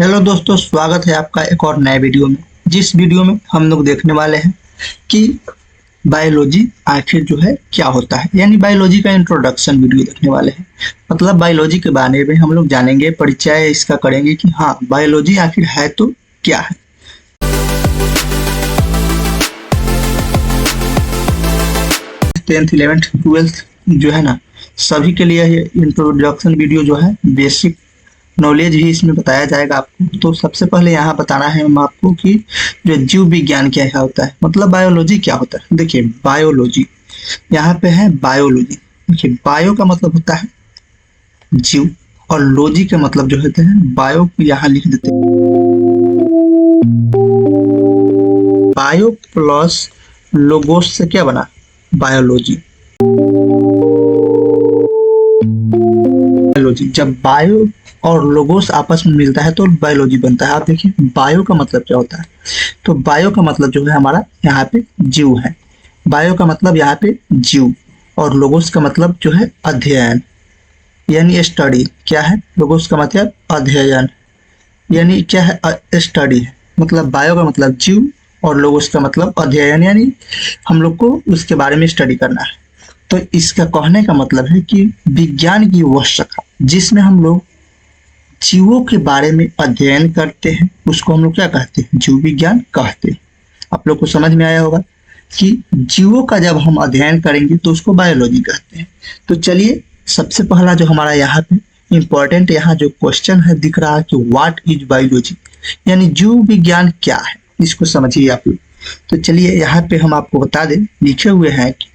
Hello दोस्तों, स्वागत है आपका एक और नए वीडियो में। जिस वीडियो में हम लोग देखने वाले हैं कि बायोलॉजी आखिर जो है क्या होता है, यानी बायोलॉजी का इंट्रोडक्शन वीडियो देखने वाले हैं। मतलब बायोलॉजी के बारे में हम लोग जानेंगे, परिचय इसका करेंगे कि हाँ बायोलॉजी आखिर है तो क्या है। 10th 11th 12th जो है ना, सभी के लिए ये इंट्रोडक्शन वीडियो जो है बेसिक नॉलेज ही इसमें बताया जाएगा आपको। तो सबसे पहले यहाँ बताना है हम आपको कि जो जीव विज्ञान क्या होता है, मतलब बायोलॉजी क्या होता है। देखिए बायोलॉजी यहाँ पे है बायोलॉजी। देखिए बायो का मतलब होता है जीव और लॉजी का मतलब जो होते हैं बायो, यहाँ लिख देते हैं बायो प्लस लोगोस से क्या बना बायोलॉजी। बायोलॉजी जब बायो और लोगोस आपस में मिलता है तो बायोलॉजी बनता है। आप देखिए बायो का मतलब क्या होता है, तो बायो का मतलब जो है हमारा यहाँ पे जीव है। बायो का मतलब यहाँ पे जीव और लोगोस का मतलब जो है अध्ययन यानी स्टडी। क्या है लोगोस का मतलब अध्ययन, यानी क्या है स्टडी है। मतलब बायो का मतलब जीव और लोगोस का मतलब अध्ययन, यानी हम लोग को उसके बारे में स्टडी करना है। तो इसका कहने का मतलब है कि विज्ञान की वह शाखा जिसमें हम लोग जीवों के बारे में अध्ययन करते हैं उसको हम लोग क्या कहते हैं, जीव विज्ञान कहते हैं। आप लोग को समझ में आया होगा कि जीवों का जब हम अध्ययन करेंगे तो उसको बायोलॉजी कहते हैं। तो चलिए सबसे पहला जो हमारा यहाँ पे इम्पोर्टेंट यहाँ जो क्वेश्चन है दिख रहा है कि व्हाट इज बायोलॉजी, यानी जीव विज्ञान क्या है, इसको समझिए आप लोग। तो चलिए यहाँ पे हम आपको बता दें, लिखे हुए हैं कि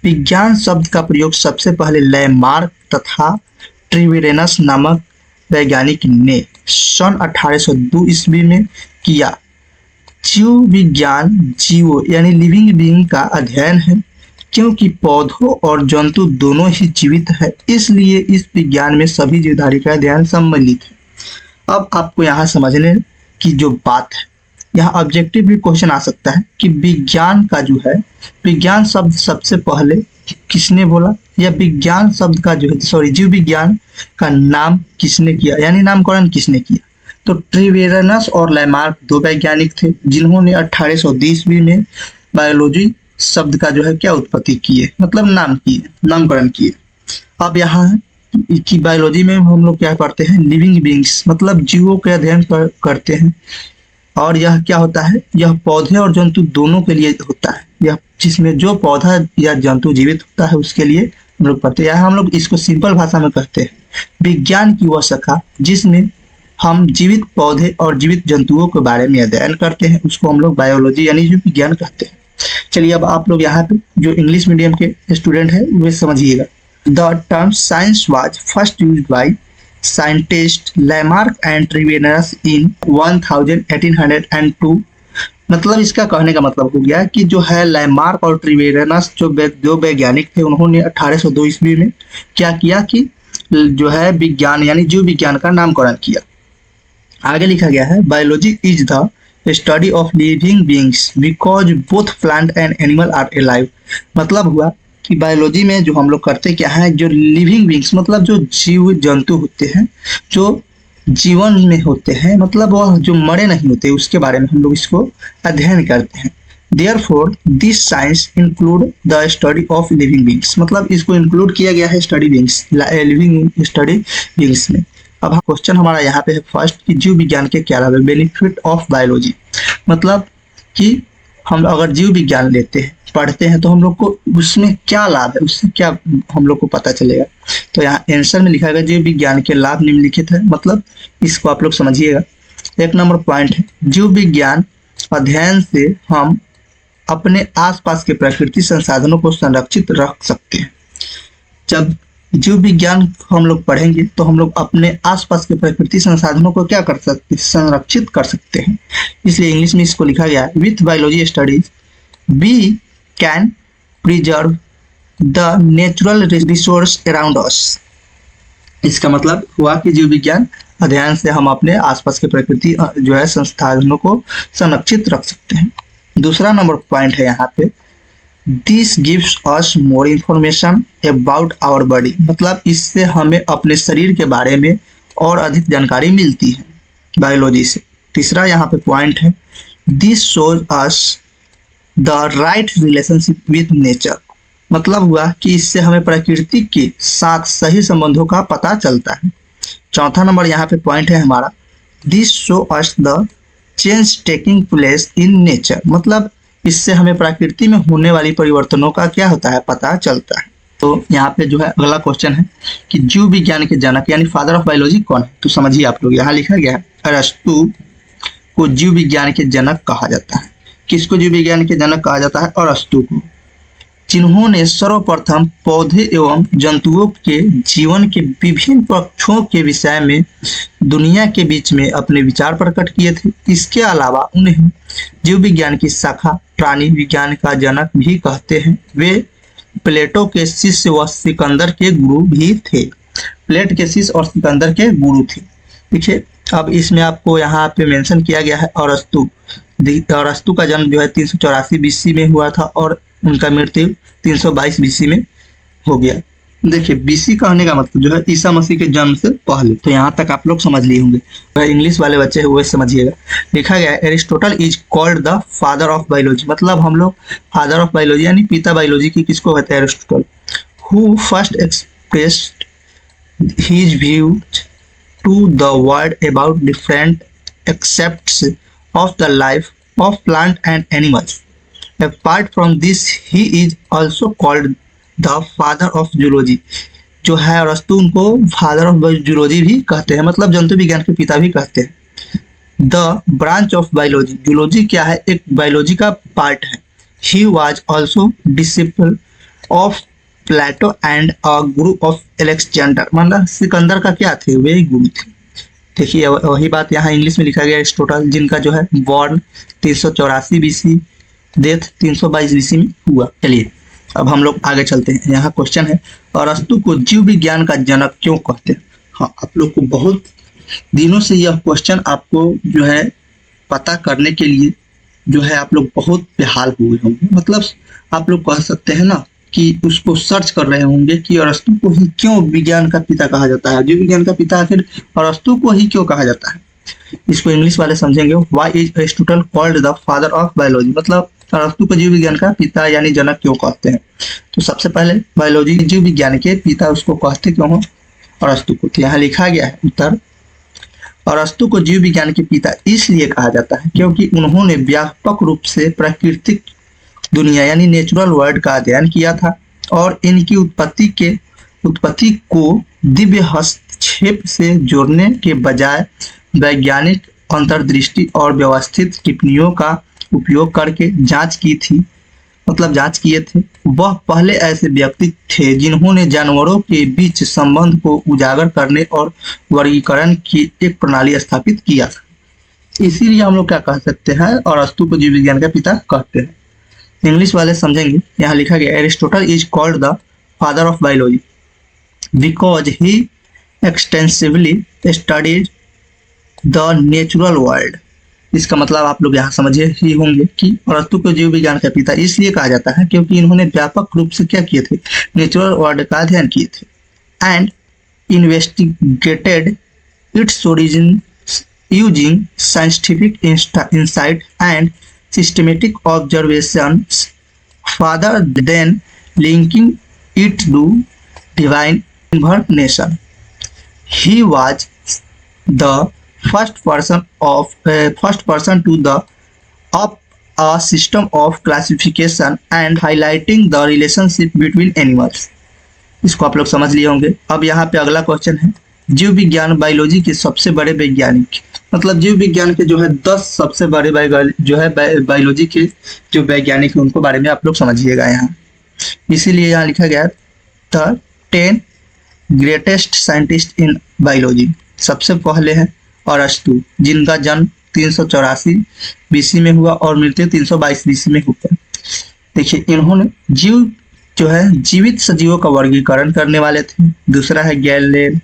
विज्ञान शब्द का प्रयोग सबसे पहले लैमार्क तथा ट्रिवेरेनस नामक वैज्ञानिक ने सन 1802 ईस्वी में किया। जीव विज्ञान जीवों यानी लिविंग बीइंग का अध्ययन है, क्योंकि पौधों और जंतु दोनों ही जीवित है, इसलिए इस विज्ञान में सभी जीवधारी का अध्ययन सम्मिलित है। अब आपको यहाँ समझने की जो बात है, यहाँ ऑब्जेक्टिव भी क्वेश्चन आ सकता है कि विज्ञान का जो है, विज्ञान शब्द सबसे पहले किसने बोला, या विज्ञान शब्द का जो है सॉरी जीव विज्ञान का नाम किसने किया, यानी नामकरण किसने किया। तो ट्रिवेरनस और लैमार्क दो वैज्ञानिक थे जिन्होंने 1820 ईस्वी में बायोलॉजी शब्द का जो है क्या उत्पत्ति किए, मतलब नामकरण किए। अब यहाँ है कि बायोलॉजी में हम लोग क्या करते हैं, लिविंग बींग्स मतलब जीवों के अध्ययन करते हैं। और यह क्या होता है, यह पौधे और जंतु दोनों के लिए होता है। यह जिसमें जो पौधा या जंतु जीवित होता है उसके लिए हम लोग पढ़ते हैं। हम लोग इसको सिंपल भाषा में कहते हैं विज्ञान की वह शाखा जिसमें हम जीवित पौधे और जीवित जंतुओं के बारे में अध्ययन करते हैं, उसको हम लोग बायोलॉजी यानी जीव विज्ञान कहते हैं। चलिए अब आप लोग यहाँ पे जो इंग्लिश मीडियम के स्टूडेंट है वे समझिएगा। The term science was first used by scientist Lamarck and Treviranus in 1802। मतलब इसका कहने का मतलब हो गया कि जो है लैमार्क और ट्रिवेरनस जो दो वैज्ञानिक थे, उन्होंने 1802 ईस्वी में क्या किया कि जो है विज्ञान यानी जीव विज्ञान का नामकरण किया। आगे लिखा गया है biology is the study of living beings because both plant and animal are alive. मतलब हुआ कि बायोलॉजी में जो हम लोग करते क्या है, जो लिविंग बीइंग्स मतलब जो जीव जंतु होते हैं, जो जीवन में होते हैं, मतलब वह जो मरे नहीं होते, उसके बारे में हम लोग इसको अध्ययन करते हैं। Therefore, this science include the study of living beings। मतलब इसको इंक्लूड किया गया है study beings, living study beings में। अब क्वेश्चन हमारा यहाँ पे है फर्स्ट कि जीव विज्ञान के क्या लाभ है, बेनिफिट ऑफ बायोलॉजी। मतलब कि हम अगर जीव विज्ञान लेते हैं पढ़ते हैं तो हम लोग को उसमें क्या लाभ है, उससे क्या हम लोग को पता चलेगा। तो यहाँ आंसर में लिखा गया जीव विज्ञान के लाभ निम्नलिखित है। मतलब इसको आप लोग समझिएगा। एक नंबर पॉइंट है, जीव विज्ञान अध्ययन से हम अपने आसपास के प्रकृति संसाधनों को संरक्षित रख सकते हैं। जब जीव विज्ञान हम लोग पढ़ेंगे तो हम लोग अपने आसपास के प्रकृति संसाधनों को क्या कर सकते हैं, संरक्षित कर सकते हैं। इसलिए इंग्लिश में इसको लिखा गया है with biology studies we can preserve the natural resource around us. इसका मतलब हुआ कि जीव विज्ञान अध्ययन से हम अपने आसपास के प्रकृति जो है संसाधनों को संरक्षित रख सकते हैं। दूसरा नंबर पॉइंट है यहाँ पे this gives us more information about our body. मतलब इससे हमें अपने शरीर के बारे में और अधिक जानकारी मिलती है। बायोलॉजी से। तीसरा यहाँ पे पॉइंट है, this shows us the right relationship with nature. मतलब हुआ कि इससे हमें प्रकृति के साथ सही संबंधों का पता चलता है। चौथा नंबर यहाँ पे पॉइंट है हमारा, this show us the change taking place in nature. मतलब इससे हमें प्रकृति में होने वाली परिवर्तनों का क्या होता है, पता चलता है। तो यहाँ पे जो है अगला क्वेश्चन है कि जीव विज्ञान के जनक यानी फादर ऑफ बायोलॉजी कौन है। तो समझिए आप लोग, यहाँ लिखा गया है अरस्तु को जीव विज्ञान के जनक कहा जाता है। किसको जीव विज्ञान के जनक कहा जाता है? अरस्तु को, जिन्होंने सर्वप्रथम पौधे एवं जंतुओं के जीवन के विभिन्न पक्षों के विषय में दुनिया के बीच में अपने विचार प्रकट किए थे। इसके अलावा उन्हें जीव विज्ञान की शाखा प्राणी विज्ञान का जनक भी कहते हैं। वे प्लेटो के शिष्य व सिकंदर के गुरु भी थे। प्लेट के शिष्य और सिकंदर के गुरु थे। देखिए, अब इसमें आपको यहाँ पे मेंशन किया गया है अरस्तु। अरस्तु का जन्म जो है 384 बीसी में हुआ था और उनका मृत्यु 322 बीसी में हो गया। देखिए, बीसी कहने का मतलब जो है ईसा मसीह के जन्म से पहले। तो यहाँ तक आप लोग समझ लिए होंगे। तो इंग्लिश वाले बच्चे हुए समझिएगा। लिखा गया है Aristotle is called the father of biology. मतलब हम लोग फादर ऑफ बायोलॉजी यानी पिता बायोलॉजी की किसको कहते हैं? Aristotle. Who first expressed his views to the world about different aspects of the life of plant and animals. Apart from this, he is also called the father of zoology. जो है अरस्तु, उनको father of zoology भी कहते हैं, मतलब जंतु विज्ञान के पिता भी कहते हैं। The branch of biology, zoology क्या है? एक बायोलॉजी का पार्ट है। He was also disciple of Plato and a guru of Alexander. मतलब सिकंदर का क्या थे? वे गुरु थे। देखिए, वही बात यहाँ इंग्लिश में लिखा गया एरिस्टोटल, जिनका जो है बॉर्न 384 बीसी, डेथ 322 बीसी में हुआ। चलिए अब हम लोग आगे चलते हैं। यहाँ क्वेश्चन है, अरस्तु को जीव विज्ञान का जनक क्यों कहते हैं? हाँ, आप लोग को बहुत दिनों से यह क्वेश्चन आपको जो है पता करने के लिए जो है आप लोग बहुत बेहाल हुए होंगे। मतलब आप लोग कह सकते हैं ना कि उसको सर्च कर रहे होंगे कि अरस्तु को ही क्यों विज्ञान का पिता कहा जाता है, जीव विज्ञान का पिता आखिर अरस्तु को ही क्यों कहा जाता है। इसको इंग्लिश वाले समझेंगे, why is Aristotle called the father of biology. मतलब अरस्तु को जीव विज्ञान का पिता यानी जनक क्यों कहते हैं। तो सबसे पहले बायोलॉजी जीव विज्ञान के पिता उसको कहते क्यों हो? अरस्तु को। तो यहाँ लिखा गया है उत्तर, अरस्तु को जीव विज्ञान के पिता इसलिए कहा जाता है क्योंकि उन्होंने व्यापक रूप से प्राकृतिक दुनिया यानी नेचुरल वर्ल्ड का अध्ययन किया था और इनकी उत्पत्ति को दिव्य हस्तक्षेप से जोड़ने के बजाय वैज्ञानिक अंतर्दृष्टि और व्यवस्थित टिप्पणियों का उपयोग करके जांच की थी। मतलब जांच किए थे। वह पहले ऐसे व्यक्ति थे जिन्होंने जानवरों के बीच संबंध को उजागर करने और वर्गीकरण की एक प्रणाली स्थापित किया था। इसीलिए हम लोग क्या कह सकते हैं, अरस्तु को जीव विज्ञान का पिता कहते हैं। इंग्लिश वाले समझेंगे, यहाँ लिखा गया Aristotle is called the father of biology because he extensively studies the natural world. इसका मतलब आप लोग यहाँ समझे ही होंगे कि अरस्तु को जीव विज्ञान का पिता इसलिए कहा जाता है क्योंकि इन्होंने व्यापक रूप से क्या किए थे? नेचुरल वर्ल्ड का अध्ययन किए थे and investigated its origin using scientific insight and systematic observations rather than linking it to divine incarnation. He was the first person to the up a system of classification and highlighting the relationship between animals. इसको आप लोग समझ लिए होंगे। अब यहाँ पे अगला क्वेश्चन है, जीव विज्ञान बायोलॉजी के सबसे बड़े वैज्ञानिक। मतलब जीव विज्ञान के जो है 10 सबसे बड़े बायोलॉजी के जो वैज्ञानिक हैं उनको बारे में आप लोग समझिएगा यहाँ। इसीलिए यहाँ लिखा गया the 10 greatest scientist in biology. सबसे पहले है अरस्तु, जिनका जन्म 384 बीसी में हुआ और मृत्यु 322 बीसी में हुआ। देखिए, इन्होंने जीवित सजीवों का वर्गीकरण करने वाले थे। दूसरा है गैलेन,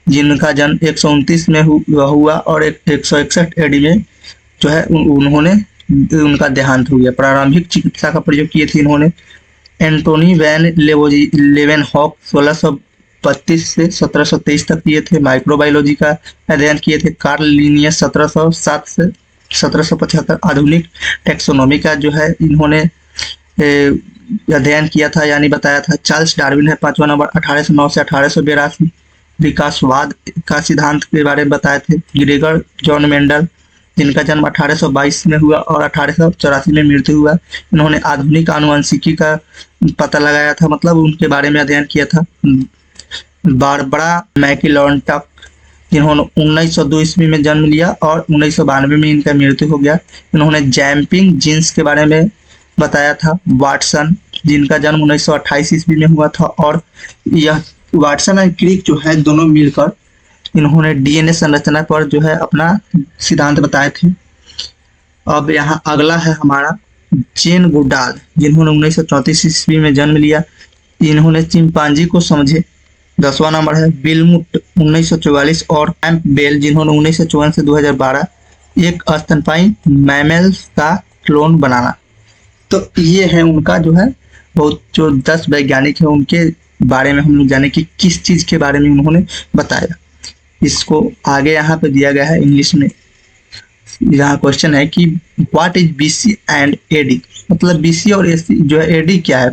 जिनका जन्म 129 में हुआ और 161 एडी में जो है उन्होंने उनका देहांत हो गया। प्रारंभिक चिकित्सा का प्रयोग किए थे इन्होंने। एंटोनी वैन लेवेनहॉक 1732 से 1723 तक किए थे। माइक्रोबायोलॉजी का अध्ययन किए थे कार्ल लिनियस 1707 से 1775। आधुनिक टैक्सोनॉमी का जो है इन्होंने अध्ययन किया था यानी बताया था। चार्ल्स डार्विन है 5वां नंबर 1809 से 1882। विकासवाद का सिद्धांत के बारे में बताए थे। ग्रेगर जॉन मेंडल जिनका जन्म 1822 में हुआ और 1884 में मृत्यु हुआ। इन्होंने आधुनिक आनुवंशिकी का पता लगाया था, मतलब उनके बारे में अध्ययन किया था। बारबरा मैकिलॉन्टक जिन्होंने 1902 ईस्वी में जन्म लिया और 1992 में इनका मृत्यु हो गया। इन्होंने जैम्पिंग जीन्स के बारे में बताया था। वाटसन जिनका जन्म 1928 ईस्वी में हुआ था और यह वाटसन और क्रिक जो है दोनों मिलकर इन्होंने डीएनए संरचना पर जो है अपना सिद्धांत बताए थे। अब यहाँ अगला है हमारा जेन गुडाल जिन्होंने 1934 ईस्वी में जन्म लिया। इन्होंने चिंपांजी को समझे। 10वां नंबर है बिलमुट 1944 और कैंपबेल जिन्होंने 1954 से 2012 एक स्तनपायी मैमल्स का क्लोन बनाना। तो ये है उनका जो है बहुत जो 10 वैज्ञानिक है उनके बारे में हम लोग जाने कि किस चीज के बारे में उन्होंने बताया। इसको आगे यहाँ पे दिया गया है इंग्लिश में। यहाँ क्वेश्चन है कि what is BC and AD, मतलब बीसी और एसी जो है एडी क्या है,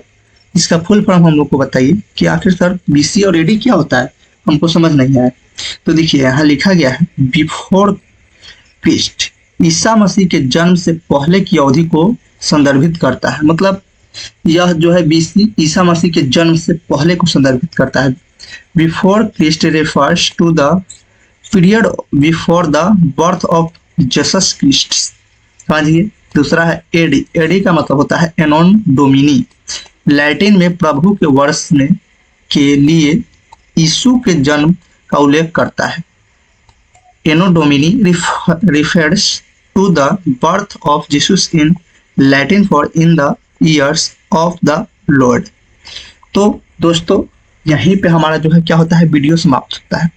इसका फुल फॉर्म हम लोग को बताइए कि आखिर सर बीसी और एडी क्या होता है, हमको समझ नहीं आया। तो देखिए यहाँ लिखा गया है बिफोर क्रिस्ट, ईसा मसीह के जन्म से पहले की अवधि को संदर्भित करता है। मतलब यह जो है बीसी ईसा मसीह के जन्म से पहले को संदर्भित करता है। Before Christ refers to the period before the birth of Jesus Christ. समझिए। दूसरा है एडी, एडी का मतलब होता है एनोन डोमिनी, लैटिन में प्रभु के वर्ष में के लिए यीशु के जन्म का उल्लेख करता है। Anno Domini refers to the birth of Jesus in Latin for in the years of the Lord. तो दोस्तों यहीं पे हमारा जो है क्या होता है वीडियो समाप्त होता है।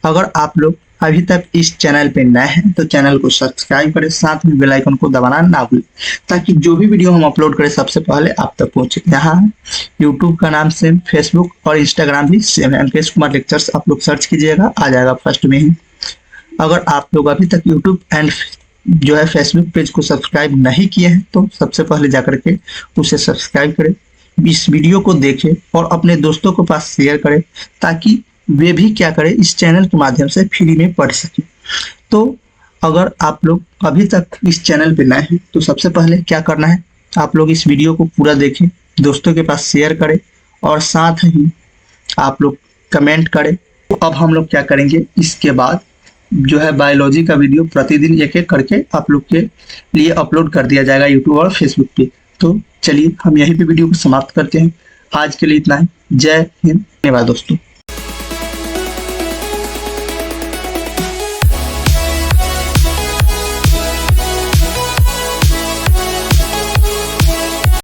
अगर आप लोग अभी तक इस चैनल पे नए हैं तो चैनल को सब्सक्राइब करें, साथ में बेल आइकन को दबाना ना भूलें ताकि जो भी वीडियो हम अपलोड करें सबसे पहले आप तक पहुंचे। यहाँ यूट्यूब का नाम सेम, फेसबुक और इंस्टाग्राम भी सेम है, अंकेश कुमार लेक्चर्स आप लोग सर्च कीजिएगा आ जाएगा फर्स्ट में ही। अगर आप लोग अभी तक यूट्यूब एंड जो है फेसबुक पेज को सब्सक्राइब नहीं किए हैं तो सबसे पहले जाकर के उसे सब्सक्राइब करें, इस वीडियो को देखें और अपने दोस्तों के पास शेयर करें ताकि वे भी क्या करें इस चैनल के माध्यम से फ्री में पढ़ सकें। तो अगर आप लोग अभी तक इस चैनल पे नए हैं तो सबसे पहले क्या करना है, आप लोग इस वीडियो को पूरा देखें, दोस्तों के पास शेयर करें और साथ ही आप लोग कमेंट करें। अब हम लोग क्या करेंगे, इसके बाद जो है बायोलॉजी का वीडियो प्रतिदिन एक एक करके आप लोग के लिए अपलोड कर दिया जाएगा यूट्यूब और फेसबुक पे। तो चलिए हम यहीं पे वीडियो को समाप्त करते हैं। आज के लिए इतना ही। जय हिंद, धन्यवाद दोस्तों।